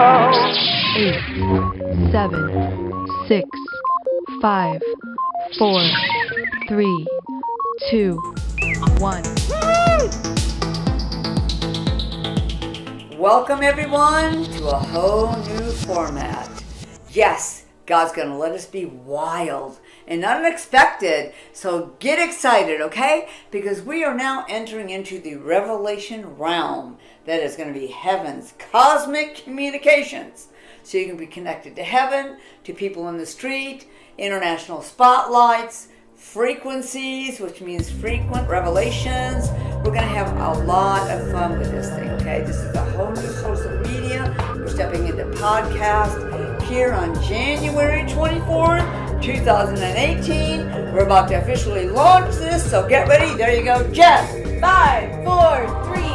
8, 7, 6, 5, 4, 3, 2, 1. Welcome everyone to a whole new format. Yes, God's going to let us be wild and unexpected. So get excited, okay? Because we are now entering into the revelation realm that is going to be heaven's cosmic communications. So you can be connected to heaven, to people in the street, international spotlights, frequencies, which means frequent revelations. We're going to have a lot of fun with this thing, okay? This is a whole new social media. We're stepping into podcast here on January 24th, 2018. We're about to officially launch this, so get ready. There you go, Jeff. 5, 4, 3, 2,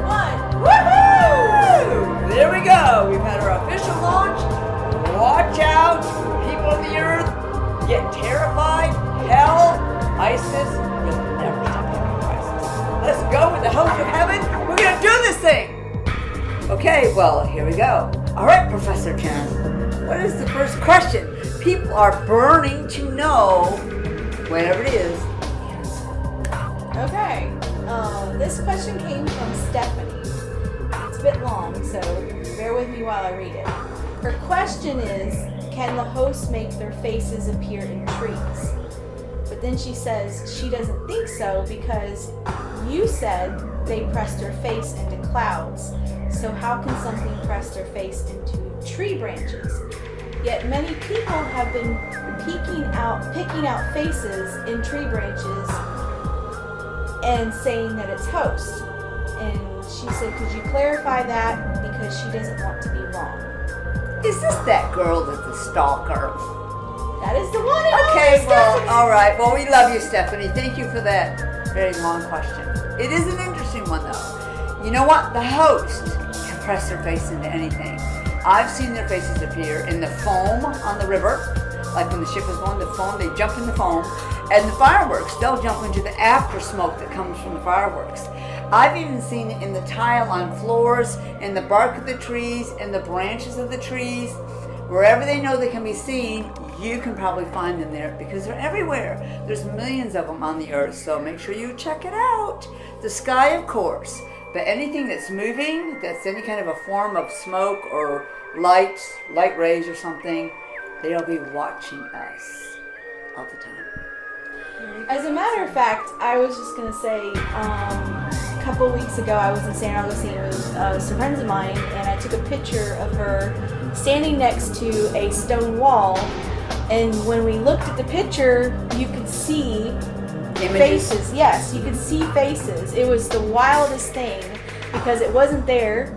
1. Woohoo! There we go. We've had our official launch. Watch out, people of the earth. Get terrified. Hell, ISIS, you'll never stop having ISIS. Let's go with the host of heaven. We're going to do this thing. Okay, well, here we go. All right, Professor Chen, what is the first question? People are burning to know, whatever it is. Okay, this question came from Stephanie. It's a bit long, so bear with me while I read it. Her question is, can the hosts make their faces appear in trees? But then she says she doesn't think so because you said they pressed their face into clouds. So how can something press their face into tree branches? Yet many people have been picking out faces in tree branches and saying that it's hosts. And she said, could you clarify that because she doesn't want to be wrong? Is this that girl that's a stalker? That is the one. Okay, well, all right. Well, we love you, Stephanie. Thank you for that very long question. It is an interesting one, though. You know what? The host can press their face into anything. I've seen their faces appear in the foam on the river. Like when the ship is going, the foam, they jump in the foam. And the fireworks, they'll jump into the after smoke that comes from the fireworks. I've even seen it in the tile on floors, in the bark of the trees, in the branches of the trees. Wherever they know they can be seen, you can probably find them there because they're everywhere. There's millions of them on the earth, so make sure you check it out. The sky, of course, but anything that's moving, that's any kind of a form of smoke or light rays or something, they'll be watching us all the time. As a matter of fact, I was just going to say, a couple weeks ago I was in San Augustine with some friends of mine, and I took a picture of her standing next to a stone wall, and when we looked at the picture, you could see faces. Yes, you could see faces. It was the wildest thing because it wasn't there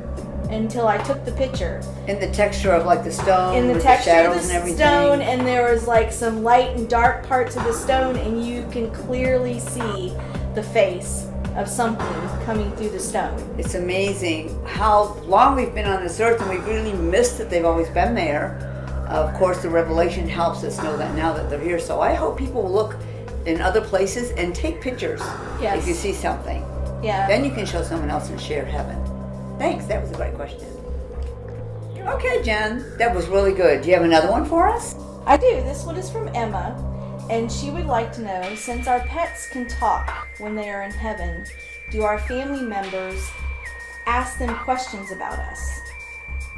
until I took the picture. In the texture of like the stone, in the with texture the shadows of the and everything. stone, and there was like some light and dark parts of the stone, and you can clearly see the face of something coming through the stone. It's amazing how long we've been on this earth, and we've really missed that they've always been there. Of course, the revelation helps us know that now that they're here. So I hope people will look in other places and take pictures if you see something. Yeah. Then you can show someone else and share heaven. Thanks, that was a great question. Okay, Jen, that was really good. Do you have another one for us? I do. This one is from Emma, and she would like to know, since our pets can talk when they are in heaven, do our family members ask them questions about us?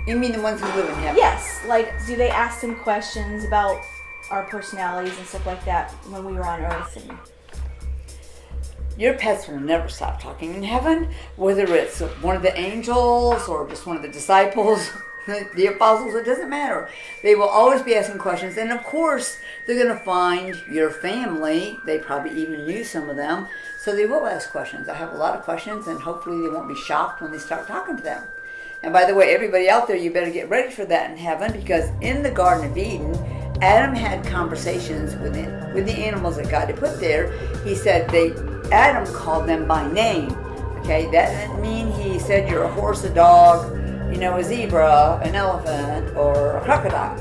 You mean the ones who live in heaven? Yes. Like, do they ask them questions about our personalities and stuff like that when we were on Earth? And your pets will never stop talking in heaven, whether it's one of the angels or just one of the disciples, the apostles, it doesn't matter. They will always be asking questions, and of course, they're going to find your family. They probably even knew some of them, so they will ask questions. I have a lot of questions, and hopefully they won't be shocked when they start talking to them. And by the way, everybody out there, you better get ready for that in heaven, because in the Garden of Eden, Adam had conversations with the animals that God had put there. He said Adam called them by name. Okay, that didn't mean he said you're a horse, a dog, a zebra, an elephant, or a crocodile.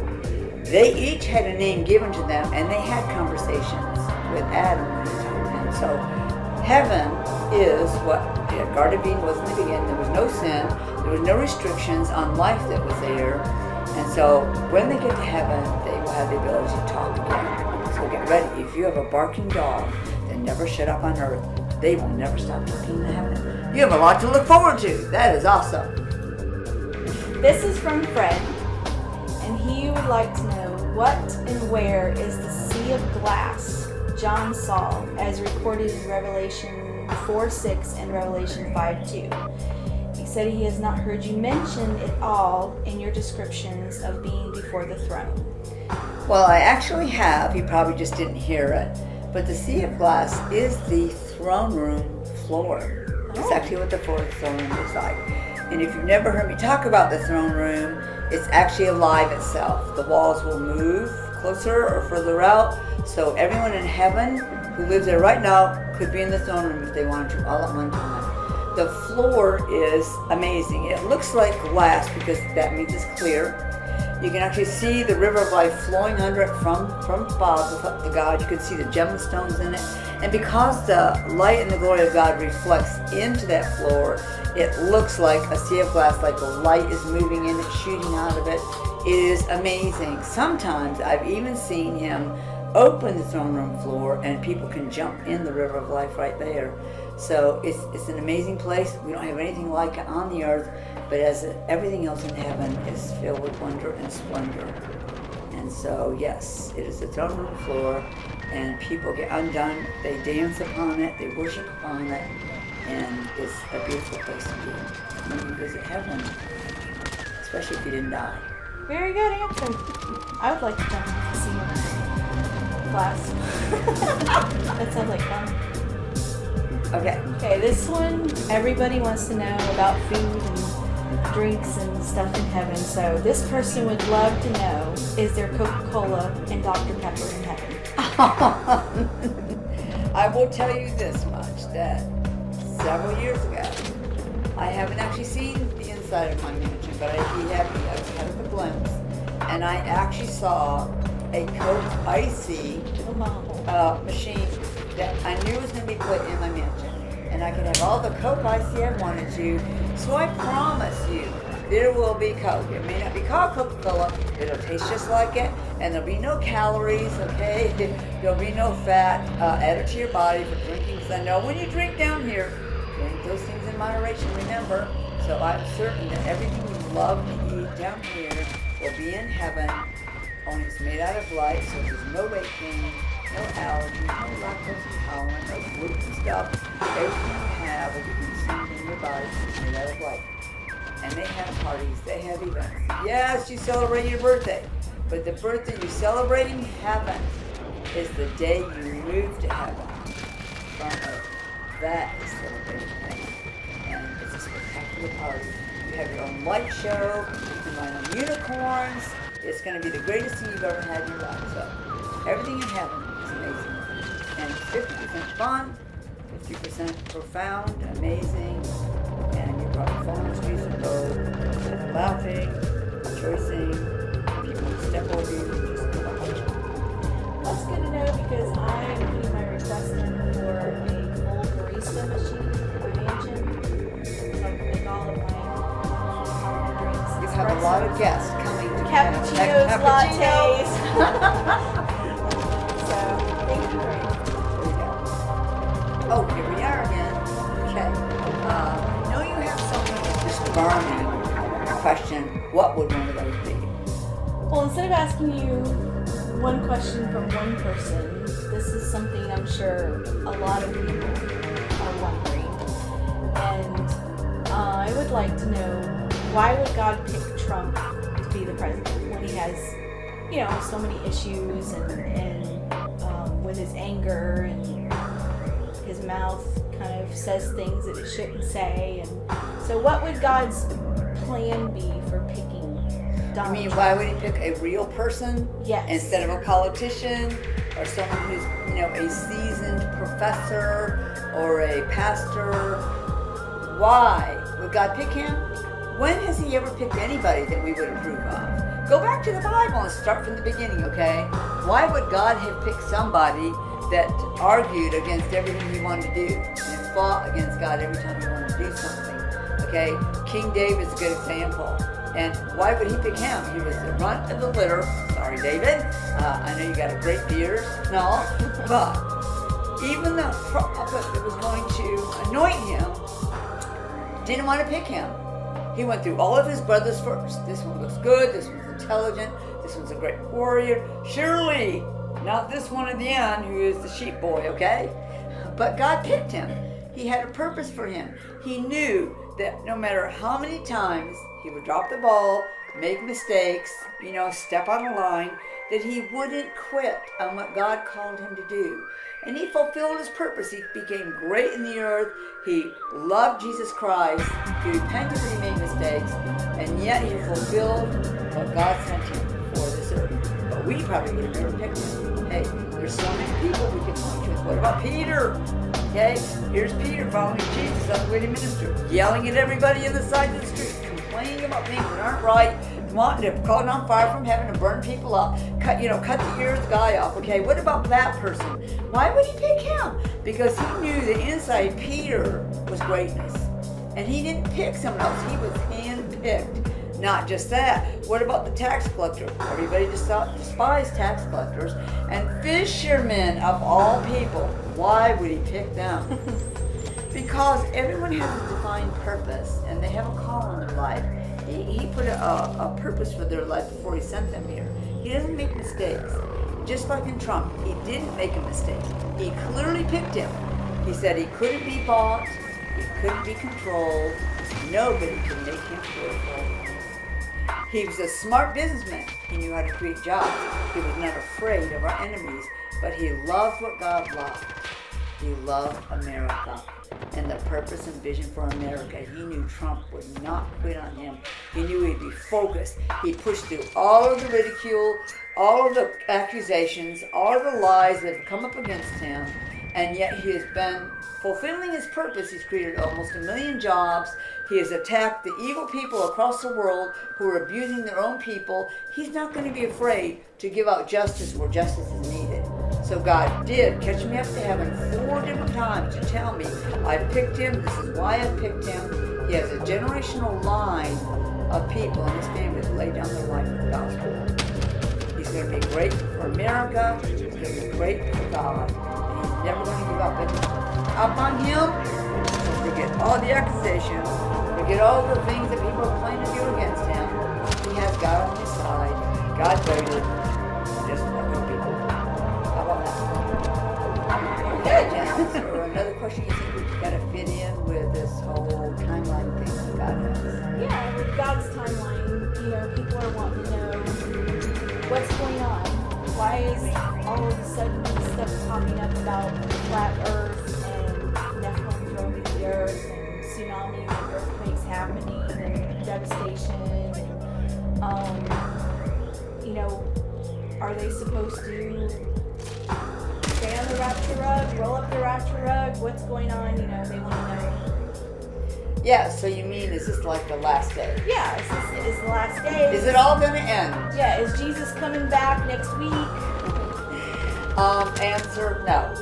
They each had a name given to them, and they had conversations with Adam when he talked to him. So heaven is what Garden of Eden was in the beginning. There was no sin. There was no restrictions on life that was there. And so when they get to heaven, they will have the ability to talk again. So get ready. If you have a barking dog that never shut up on earth, they will never stop talking in heaven. You have a lot to look forward to. That is awesome. This is from Fred, and he would like to know what and where is the sea of glass John saw as recorded in Revelation 4:6 and Revelation 5:2. He said he has not heard you mention it all in your descriptions of being before the throne. Well, I actually have. You probably just didn't hear it. But the sea of glass is the throne room floor. It's actually what the throne room looks like. And if you've never heard me talk about the throne room, it's actually alive itself. The walls will move closer or further out. So everyone in heaven who lives there right now could be in the throne room if they wanted to, all at one time. The floor is amazing. It looks like glass because that means it's clear. You can actually see the river of life flowing under it from above up to God. You can see the gemstones in it. And because the light and the glory of God reflects into that floor, it looks like a sea of glass, like the light is moving in it, shooting out of it. It is amazing. Sometimes I've even seen him open the throne room floor and people can jump in the river of life right there. So it's an amazing place. We don't have anything like it on the earth, but as everything else in heaven is filled with wonder and splendor. And so yes, it is the throne room floor, and people get undone, they dance upon it, they worship upon it, and it's a beautiful place to be when you visit heaven, especially if you didn't die. Very good answer. I would like to jump into the sea of glass. That sounds like fun. Okay, this one, everybody wants to know about food and drinks and stuff in heaven. So this person would love to know, is there Coca-Cola and Dr. Pepper in heaven? I will tell you this much, that several years ago, I haven't actually seen the inside of my mansion, but I had a glimpse, and I actually saw a Coke Icy machine that I knew was going to be put in my mansion. And I could have all the Coke Icy I wanted to. So I promise you, there will be Coke. It may not be called Coca-Cola. It'll taste just like it. And there'll be no calories, okay? There'll be no fat added to your body for drinking. Because I know when you drink down here, drink those things in moderation, remember. So I'm certain that everything you love to eat down here will be in heaven. Only it's made out of light, so there's no weight gain, no allergies, no lactose intolerant, no gluten stuff. Everything you have will be consumed in your body is made out of light. And they have parties, they have events. Yes, you celebrate your birthday, but the birthday you celebrate in heaven is the day you move to heaven from earth. That is celebrating heaven. And it's a spectacular party. You have your own light show, you can ride on unicorns. It's going to be the greatest thing you've ever had in your life. So everything in heaven is amazing. And it's 50% fun, 50% profound, amazing, and you're probably falling the streets of gold, laughing, rejoicing, people will step over you and just go like, That's good to know because I am putting my request in for a full barista machine in my mansion. So I can make all of my drinks. you have a lot of guests coming to Cappuccinos, lattes. So, thank you very much. There we go. Oh, here we are again. Okay. No, you have something that's just burning. Question, what would one of those be? Well, instead of asking you one question from one person, this is something I'm sure a lot of people are wondering. And I would like to know, why would God pick Trump to be the president when he has, so many issues and with his anger and his mouth kind of says things that it shouldn't say. And so what would God's plan be for picking Donald You mean, Trump? why would he pick a real person? Yes. Instead of a politician or someone who's, a seasoned professor or a pastor? Why would God pick him? When has he ever picked anybody that we would approve of? Go back to the Bible and start from the beginning, okay? Why would God have picked somebody that argued against everything he wanted to do and fought against God every time he wanted to do something. Okay, King David's a good example. And why would he pick him? He was the runt of the litter. Sorry, David. I know you got a great beard and all, but even the prophet that was going to anoint him didn't want to pick him. He went through all of his brothers first. This one looks good. This one's intelligent. This one's a great warrior. Surely not this one at the end who is the sheep boy, okay? But God picked him. He had a purpose for him. He knew that no matter how many times he would drop the ball, make mistakes, step on a line, that he wouldn't quit on what God called him to do. And he fulfilled his purpose. He became great in the earth. He loved Jesus Christ. He repented when he made mistakes. And yet he fulfilled what God sent him for this earth. But we probably would have never picked him. Hey, there's so many people we can point to. What about Peter? Okay, here's Peter following Jesus on the way to minister, yelling at everybody in the side of the street, complaining about things that aren't right, wanting to call down fire from heaven and burn people up, cut the ear of the guy off. Okay, what about that person? Why would he pick him? Because he knew that inside Peter was greatness. And he didn't pick someone else, he was hand-picked. Not just that, what about the tax collector? Everybody despised tax collectors. And fishermen of all people, why would he pick them? Because everyone has a defined purpose and they have a call in their life. He put a purpose for their life before he sent them here. He doesn't make mistakes. Just like in Trump, he didn't make a mistake. He clearly picked him. He said he couldn't be bought, he couldn't be controlled, nobody could make him fearful. He was a smart businessman. He knew how to create jobs. He was not afraid of our enemies, but he loved what God loved. He loved America and the purpose and vision for America. He knew Trump would not quit on him. He knew he'd be focused. He pushed through all of the ridicule, all of the accusations, all of the lies that have come up against him, and yet he has been fulfilling his purpose. He's created almost 1 million jobs. He has attacked the evil people across the world who are abusing their own people. He's not going to be afraid to give out justice where justice is needed. So God did catch me up to heaven 4 different times to tell me, I picked him, this is why I picked him. He has a generational line of people in his family that lay down their life for the gospel. He's going to be great for America. He's going to be great for God. And he's never going to give up on him. So forget all the accusations. Forget all the things that people are planning to do against him. He has God on his side. God waited. Just let go people. How about that? Okay, Jen. So another question you think we've got to fit in with this whole timeline thing that God has? Yeah, with God's timeline, people are wanting to know what's going on. Why is all of a sudden this stuff popping up about flat Earth and Nephilim roaming the Earth and tsunamis and earthquakes happening and devastation? Are they supposed to stay on the rapture rug, roll up the rapture rug? What's going on? They want to know. Yeah, so you mean, is this like the last day? Yeah, is the last day. Is it all going to end? Yeah, is Jesus coming back next week? Answer, no.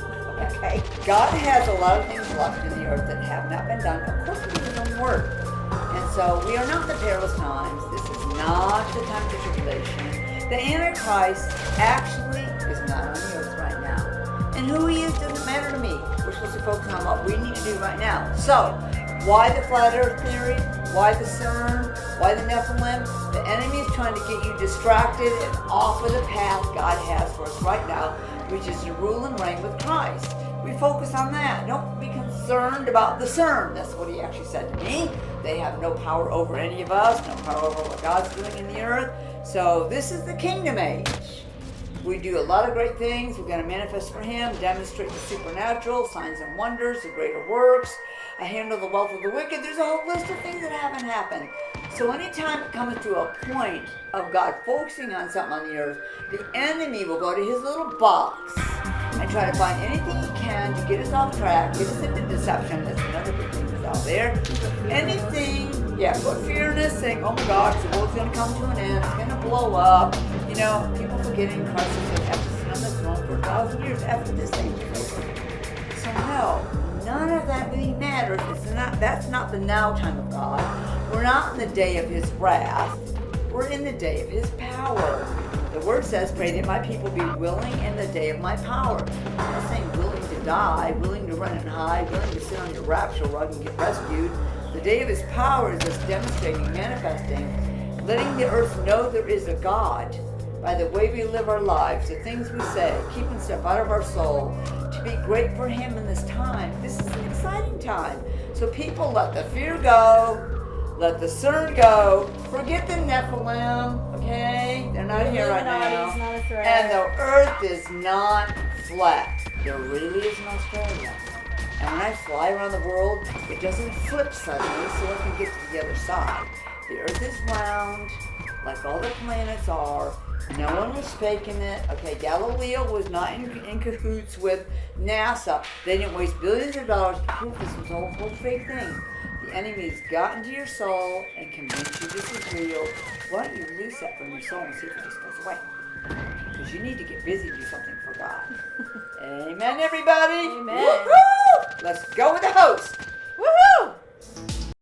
Okay. God has a lot of things left in the earth that have not been done according to his own word. And so we are not the perilous times. This is not the time of tribulation. The Antichrist actually is not on the earth right now. And who he is doesn't matter to me. We're supposed to focus on what we need to do right now. So, why the flat earth theory? Why the CERN? Why the Nephilim? The enemy is trying to get you distracted and off of the path God has for us right now, which is to rule and reign with Christ. We focus on that. Don't be concerned about the CERN. That's what he actually said to me. They have no power over any of us, no power over what God's doing in the earth. So this is the kingdom age. We do a lot of great things. We're going to manifest for him, demonstrate the supernatural, signs and wonders, the greater works, handle the wealth of the wicked. There's a whole list of things that haven't happened. So anytime it comes to a point of God focusing on something on the earth, the enemy will go to his little box and try to find anything he can to get us off track, get us into deception. That's another big thing that's out there. Anything, put fear in us, saying, oh my gosh, the world's going to come to an end, it's going to blow up. People forgetting Christ is going to have to sit on the throne for 1,000 years after this age is over. So no, none of that really matters. That's not the now time of God. We're not in the day of his wrath. We're in the day of his power. The word says, pray that my people be willing in the day of my power. I'm not saying willing to die, willing to run and hide, willing to sit on your rapture rug and get rescued. The day of his power is just demonstrating, manifesting, letting the earth know there is a God by the way we live our lives, the things we say, keeping stuff out of our soul, to be great for him in this time. This is an exciting time. So people, let the fear go. Let the CERN go. Forget the Nephilim, okay? They're not here right now. Not a threat. And the earth is not flat. There really is in Australia. And when I fly around the world, it doesn't flip suddenly so I can get to the other side. The earth is round, like all the planets are. No one was faking it. Okay, Galileo was not in cahoots with NASA. They didn't waste billions of dollars to prove this was a whole fake thing. The enemy's got into your soul and convinced you this is real. Why don't you release that from your soul and see if it just goes away? Because you need to get busy and do something for God. Amen, everybody. Amen. Woo-hoo! Let's go with the host.